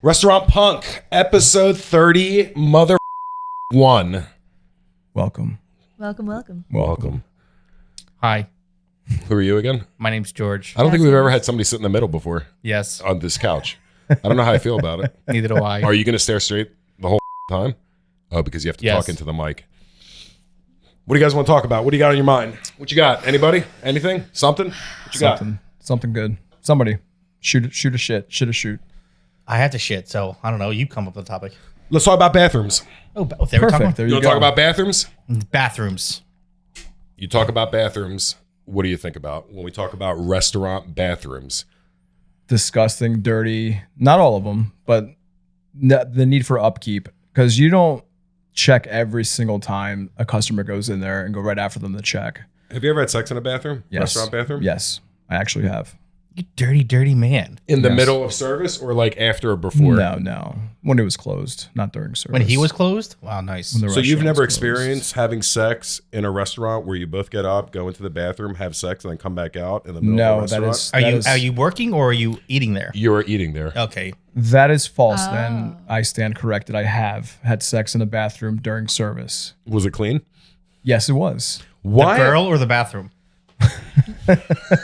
Restaurant Punk, episode 30, mother one. Welcome. Welcome. Hi, Who are you again? my name's George. I don't think we've ever had somebody sit in the middle before Yes, on this couch. I don't know how I feel about it. neither do I. Are you going to stare straight the whole time? Oh, because you have to Yes. talk into the mic. What do you guys want to talk about? What do you got on your mind? What you got? Anybody? Anything? Something? What you got? Something good. Somebody. Shoot a shit. Shoot a shoot. I have to shit, so I don't know. You come up with a topic. Let's talk about bathrooms. Oh, they were talking Perfect. There You you want to go. talk about bathrooms? about bathrooms. You talk about bathrooms. What do you think about when we talk about restaurant bathrooms? Disgusting, dirty. Not all of them, but the need for upkeep. Because you don't check every single time a customer goes in there and go right after them to check. Have you ever had sex in a bathroom? Yes. Restaurant bathroom? Yes, I actually have. You dirty, dirty man. In the Yes. middle of service or like after or before? No. When it was closed, not during service. When he was closed? Wow, nice. When the So you've restaurant never was closed. experienced having sex in a restaurant where you both get up, go into the bathroom, have sex, and then come back out in the middle No, of the that restaurant? is. Are you working or are you eating there? You were eating there. Okay. That is false. Then I stand corrected. I have had sex in the bathroom during service. Was it clean? Yes, it was. Why? The girl or the bathroom?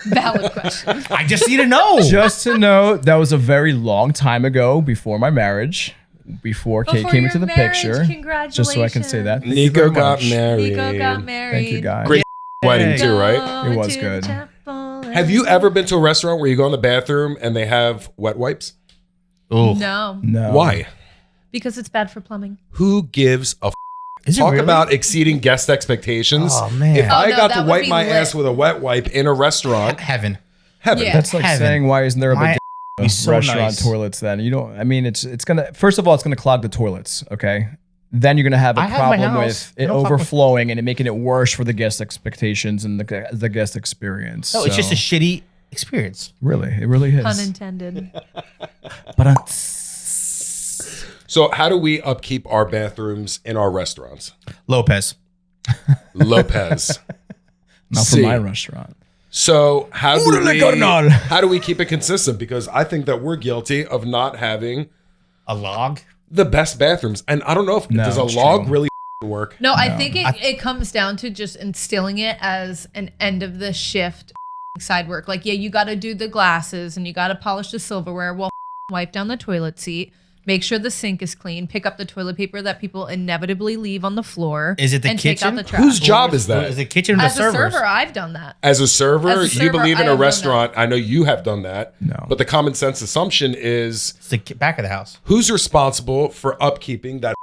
Valid question. I just need to know. Just to know, that was a very long time ago, before my marriage, before Kate Before came your into the marriage, picture. Just so I can say that. Thank you Nico very got much. married. Nico got married. Thank you, guys. Great wedding too, right? It was good. Have you ever been to a restaurant where you go in the bathroom and they have wet wipes? Ooh. No, No. Why? because it's bad for plumbing. Who gives a Is it Talk really? about exceeding guest expectations. Oh, man. If I no, got that to would wipe be my lit. ass with a wet wipe in a restaurant, Heaven. heaven. Yeah. That's like Heaven. saying, why isn't there a My big be so restaurant nice. toilets then? You don't, I mean, it's gonna, first of all, it's gonna clog the toilets, okay? Then you're gonna have a I have my problem house. with it Don't fuck with- overflowing and it making it worse for the guest expectations and the guest experience. No, it's So, just a shitty experience. really, it really is. Pun intended. But So how do we upkeep our bathrooms in our restaurants? Lopez. Lopez. not for See. my restaurant. So how do Órale, carnal. we how do we keep it consistent? Because I think that we're guilty of not having A log. the best bathrooms. And I don't know if No, does a it's log true. really work? No, I think it comes down to just instilling it as an end of the shift side work. Like, yeah, you got to do the glasses and you got to polish the silverware. Well, wipe down the toilet seat. Make sure the sink is clean. Pick up the toilet paper that people inevitably leave on the floor. Is it the and take out kitchen? the trash. Whose job is that? Is the kitchen or the As a servers? server, I've done that. As a server, As a you server, believe in I a have done restaurant. I know you have done that. No. But the common sense assumption is It's the back of the house. who's responsible for upkeeping that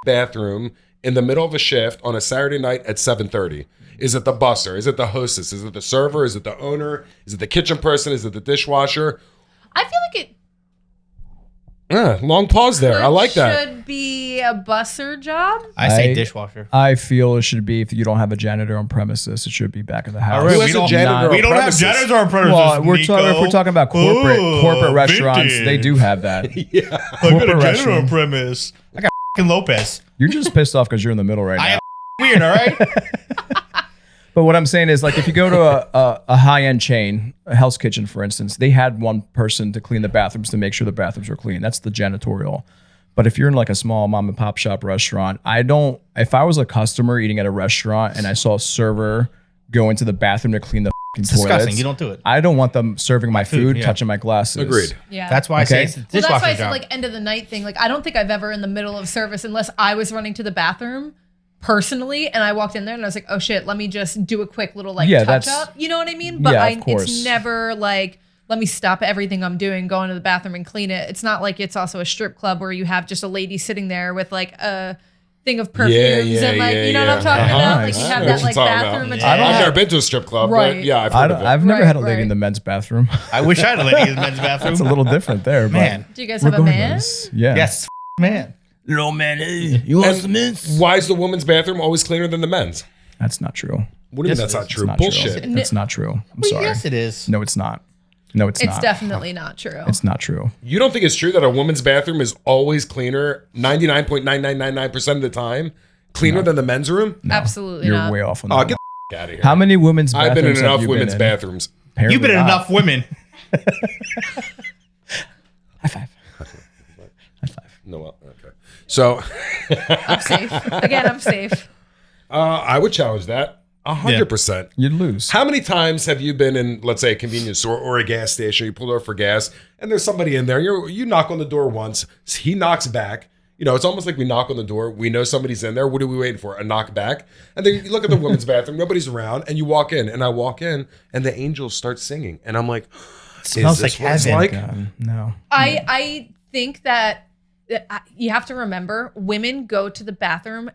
bathroom in the middle of a shift on a Saturday night at 7:30? Is it the busser? Is it the hostess? Is it the server? Is it the owner? Is it the kitchen person? Is it the dishwasher? I feel like it Long pause there. I like that. should be a busser job. I say I- dishwasher. I feel it should be, if you don't have a janitor on premises, it should be back of the house. All right, Who we has a don't- janitor we on don't have premises? janitors on premises. Well, if we're talking about corporate Ooh, restaurants, vintage. they do have that. Yeah. I got a corporate janitor on restaurant. premise. I got fucking Lopez. You're just pissed off because you're in the middle right I now. am weird, all right? But what I'm saying is, like, if you go to a high-end chain, a Hell's Kitchen, for instance, they had one person to clean the bathrooms to make sure the bathrooms were clean. That's the janitorial. But if you're in like a small mom and pop shop restaurant, if I was a customer eating at a restaurant and I saw a server go into the bathroom to clean the It's toilets, disgusting. You don't do it. I don't want them serving my food, yeah. touching my glasses. Agreed. Yeah. That's why I Okay. say it's a Well, dishwasher that's why I said job. like end of the night thing. Like I don't think I've ever in the middle of service, unless I was running to the bathroom personally and I walked in there and I was like, oh shit, let me just do a quick little like Yeah, touch that's- up. You know what I mean? But Yeah, of it's course. never like, let me stop everything I'm doing, go into the bathroom and clean it. It's not like it's also a strip club where you have just a lady sitting there with like a thing of perfumes and like, you know what I'm talking about? Like you I have know that what like you're talking bathroom about. attendant. I've never been to a strip club, but Right. yeah, I've heard of it. I've never Right, had a lady right. in the men's bathroom. I wish I had a lady in the men's bathroom. It's a little different there, Man. Do you guys but have a man? regardless, yeah. Yes, man. No man, you want some mints? Why is the woman's bathroom always cleaner than the men's? That's not true. What do you mean Yes, that's it not is. true? It's not Bullshit. true. It's not true. I'm Well, sorry. yes, it is. No, it's not. No, it's It's not. definitely not true. It's not true. You don't think it's true that a woman's bathroom is always cleaner 99.9999% of the time? Cleaner than the men's room? Absolutely You're not. way off on Oh, that. get the out of here. How many women's I've bathrooms been in have enough you women's been in? bathrooms. Apparently You've been in not. enough women. High five. Noelle. Okay. So I'm safe. Again, I'm safe. I would challenge that 100%. You'd lose. How many times have you been in, let's say, a convenience store or a gas station? You pull over for gas, and there's somebody in there. You knock on the door once. He knocks back. You know, it's almost like we knock on the door. We know somebody's in there. What are we waiting for? A knock back? And then you look at the women's bathroom. Nobody's around, and you walk in. And I walk in, and the angels start singing, and I'm like, smells is this like what it's heaven. like? No. I think that you have to remember women go to the bathroom.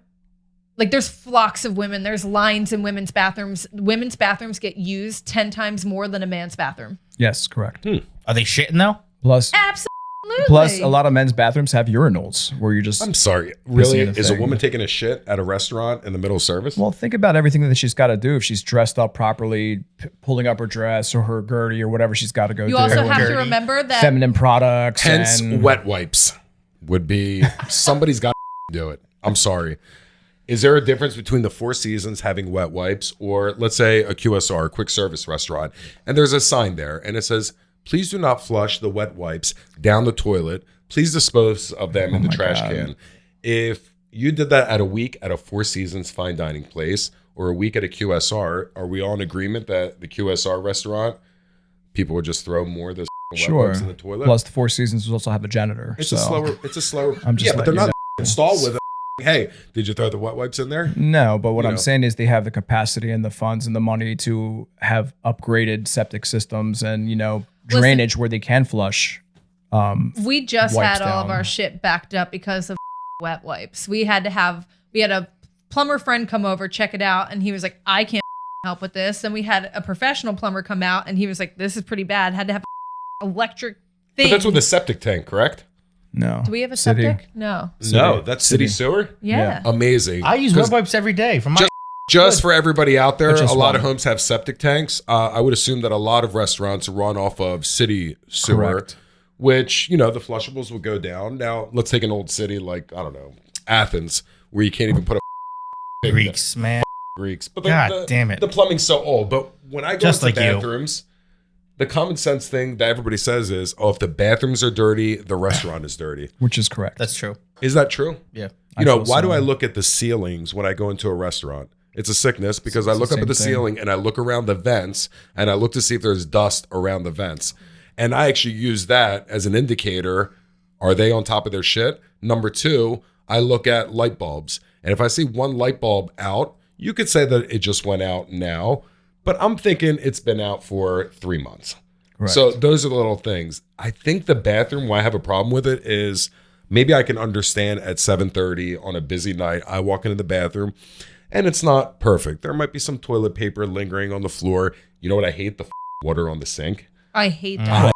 Like there's flocks of women. There's lines in women's bathrooms. Women's bathrooms get used 10 times more than a man's bathroom. Yes, correct. Are they shitting though? Plus, Absolutely. a lot of men's bathrooms have urinals where you just. I'm sorry. Really? in the Is a thing. woman taking a shit at a restaurant in the middle of service? Well, think about everything that she's got to do. If she's dressed up properly, pulling up her dress or her girdie or whatever she's got to go You do. also have to Dirty. remember that feminine products. Hence, and wet wipes would be somebody's got to do it. I'm sorry. Is there a difference between the Four Seasons having wet wipes or let's say a QSR, a quick service restaurant, and there's a sign there and it says, please do not flush the wet wipes down the toilet. Please dispose of them in the trash can. If you did that at a week at a Four Seasons fine dining place or a week at a QSR, are we all in agreement that the QSR restaurant, people would just throw more of those wet Sure. wipes in the toilet? Plus, the Four Seasons will also have a janitor. It's so. a slower. I'm just yeah, but they're letting not you installed with it. Hey, did you throw the wet wipes in there? No, but what You I'm know. saying is they have the capacity and the funds and the money to have upgraded septic systems and, drainage where they can flush. we just wipes had all of down. our shit backed up because of wet wipes. We had a plumber friend come over, check it out, and he was like, I can't help with this. And we had a professional plumber come out and he was like, this is pretty bad. Had to have electric thing. But that's with the septic tank, correct? No. Do we have a City. septic? No. No, that's city sewer. Yeah. Amazing. I use wet wipes every day for my. Just for everybody out there, But just a lot of one. homes have septic tanks. I would assume that a lot of restaurants run off of city sewer, Correct. which, the flushables will go down. Now, let's take an old city like, I don't know, Athens, where you can't even put a Greeks, man. Greeks. But God damn it. The plumbing's so old. But when I go Just into like you. bathrooms, the common sense thing that everybody says is, oh, if the bathrooms are dirty, the restaurant is dirty. Which is correct. That's true. Is that true? Yeah. I Why feel do so. I look at the ceilings when I go into a restaurant? It's a sickness because I It's look the up at the same thing. ceiling and I look around the vents and I look to see if there's dust around the vents. And I actually use that as an indicator. Are they on top of their shit? Number two, I look at light bulbs. And if I see one light bulb out, you could say that it just went out now, but I'm thinking it's been out for 3 months. Correct. So those are the little things. I think the bathroom, why I have a problem with it is maybe I can understand at 7:30 on a busy night, I walk into the bathroom and it's not perfect. There might be some toilet paper lingering on the floor. You know what I hate? The water on the sink. I hate that.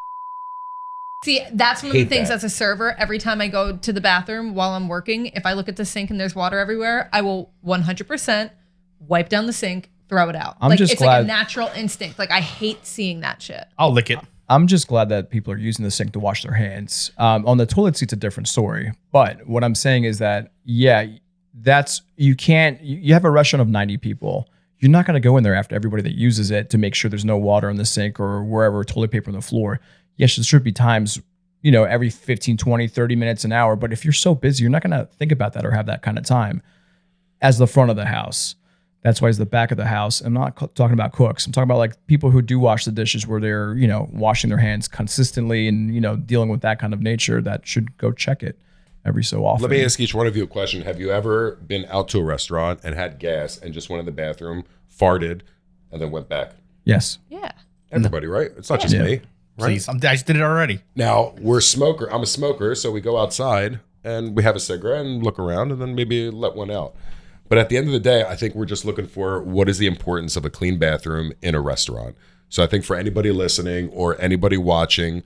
See, that's one of the Hate things that. as a server. Every time I go to the bathroom while I'm working, if I look at the sink and there's water everywhere, I will 100% wipe down the sink, throw it out. I'm just it's like a glad- natural instinct. Like I hate seeing that shit. I'll lick it. I'm just glad that people are using the sink to wash their hands. On the toilet seat's a different story. But what I'm saying is that, you have a restaurant of 90 people. You're not going to go in there after everybody that uses it to make sure there's no water in the sink or wherever, toilet paper on the floor. Yes, there should be times, every 15, 20, 30 minutes, an hour. But if you're so busy, you're not going to think about that or have that kind of time as the front of the house. That's why it's the back of the house. I'm not talking about cooks. I'm talking about like people who do wash the dishes where they're, washing their hands consistently and, dealing with that kind of nature that should go check it every so often. Let me ask each one of you a question. Have you ever been out to a restaurant and had gas and just went in the bathroom, farted, and then went back? Yes. Yeah. Everybody, right? It's not just Yeah. me, right? Please. I just did it already. Now, I'm a smoker, so we go outside and we have a cigarette and look around and then maybe let one out. But at the end of the day, I think we're just looking for what is the importance of a clean bathroom in a restaurant. So I think for anybody listening or anybody watching,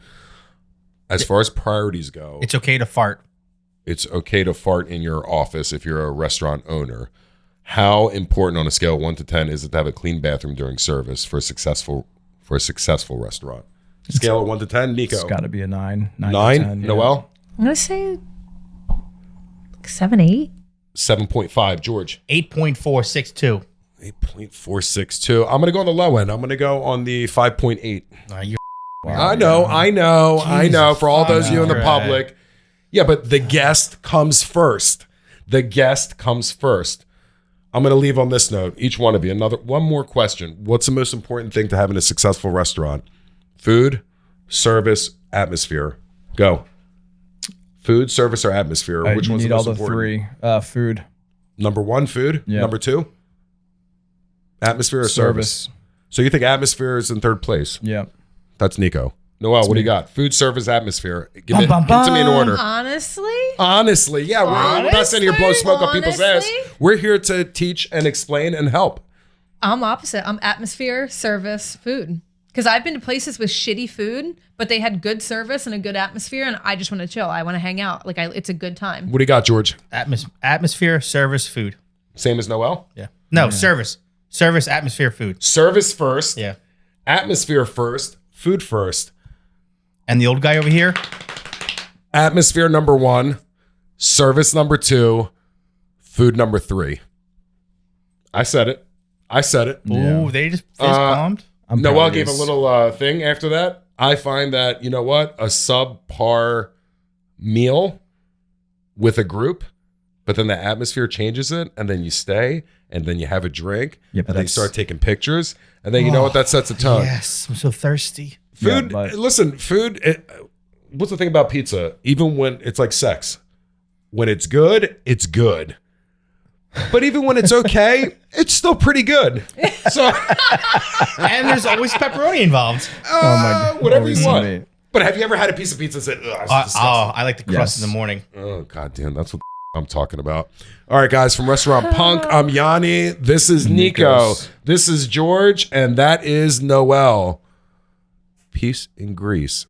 as far as priorities go, It's okay to fart. it's okay to fart in your office if you're a restaurant owner. How important on a scale of 1 to 10 is it to have a clean bathroom during service for a successful restaurant? Scale of 1 to 10, Nico. It's got to be a 9. 9 to 9, 10, yeah. Noelle. I'm going to say 7, 8. 7.5, George. 8.462. 8.462. I'm going to go on the low end. I'm going to go on the 5.8. You I know. For all those of you in the Christ. public, Yeah, but the guest comes first. The guest comes first. I'm going to leave on this note, each one of you, one more question. What's the most important thing to have in a successful restaurant? Food, service, atmosphere. Go. Food, service, or atmosphere? Which you one's need the all most the important? three. Food. Number one, food. Yeah. Number two, atmosphere or service? So you think atmosphere is in third place? Yeah. That's Nico. Noelle, what do you got? Food, service, atmosphere. Give it Bum, bum, to me in order. Honestly, Yeah, we're not sitting here blowing smoke up people's ass. Honestly? We're here to teach and explain and help. I'm opposite. I'm atmosphere, service, food. Because I've been to places with shitty food, but they had good service and a good atmosphere, and I just want to chill. I want to hang out. It's a good time. What do you got, George? Atmosphere, service, food. Same as Noelle? Yeah. No, service. Service, atmosphere, food. Service first. Yeah. Atmosphere first. Food first. And the old guy over here? Atmosphere number one. Service number two. Food number three. I said it. Ooh, they just fist bombed. Noelle gave a little thing after that. I find that, you know what? A subpar meal with a group, but then the atmosphere changes it, and then you stay, and then you have a drink, Yeah, and but then you start taking pictures, and then you know what? That sets a tone. Yes, I'm so thirsty. Food, Yeah, but- listen, food, what's the thing about pizza? Even when it's like sex, when it's good, it's good. But even when it's okay, it's still pretty good. So, And there's always pepperoni involved. whatever Always you want. me. But have you ever had a piece of pizza and said, "Ugh, it's disgusting"? I like the crust Yes. in the morning. Oh, God damn. That's what I'm talking about. All right, guys, from Restaurant Punk, I'm Yianni. This is Nico. Nikos. This is George. And that is Noelle. Peace in Greece.